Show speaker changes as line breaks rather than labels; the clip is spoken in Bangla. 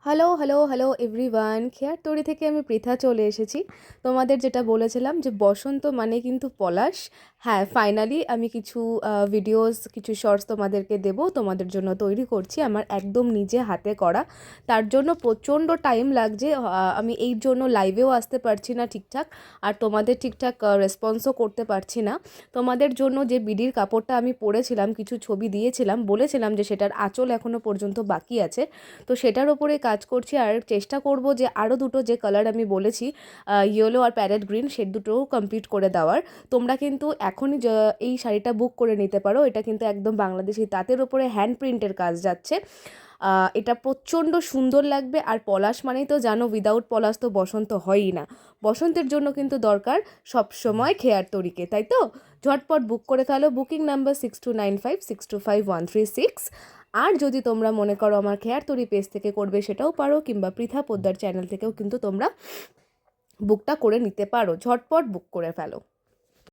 Hello, hello, hello everyone. খেয়ার তরি থেকে আমি পৃথা চলে এসেছি। তোমাদের যেটা বলেছিলাম যে বসন্ত মানে কিন্তু পলাশ। হ্যাঁ, ফাইনালি আমি কিছু ভিডিওস, কিছু শর্টস তোমাদেরকে দেবো, তোমাদের জন্য তৈরি করছি। আমার একদম নিজে হাতে করা। তার জন্য প্রচণ্ড টাইম লাগছে। আমি এই জন্য লাইভেও আসতে পারছি না ঠিকঠাক, আর তোমাদের ঠিকঠাক রেসপন্সও করতে পারছি না। তোমাদের জন্য যে বিডির কাপড়টা আমি পরেছিলাম, কিছু ছবি দিয়েছিলাম, বলেছিলাম যে সেটার আঁচল এখনও পর্যন্ত বাকি আছে। তো সেটার ওপরে কাজ করছি, আর চেষ্টা করব যে আরও দুটো যে কালার আমি বলেছি, ইয়েলো আর প্যারেট গ্রিন, সে দুটোও কমপ্লিট করে দেওয়ার। তোমরা কিন্তু এখনই এই শাড়িটা বুক করে নিতে পারো। এটা কিন্তু একদম বাংলাদেশি তাঁতের ওপরে হ্যান্ড প্রিন্টের কাজ যাচ্ছে। এটা প্রচণ্ড সুন্দর লাগবে। আর পলাশ মানেই তো জানো, উইদাউট পলাশ তো বসন্ত হয়ই না। বসন্তের জন্য কিন্তু দরকার সবসময় খেয়ার তরিকে, তাই তো? ঝটপট বুক করে ফেলো। Booking number 6295625136। আর যদি তোমরা মনে করো আমার খেয়ার তরি পেজ থেকে করবে, সেটাও পারো, কিংবা পৃথা পোদ্দার চ্যানেল থেকেও কিন্তু তোমরা বুকটা করে নিতে পারো। ঝটপট বুক করে ফেলো।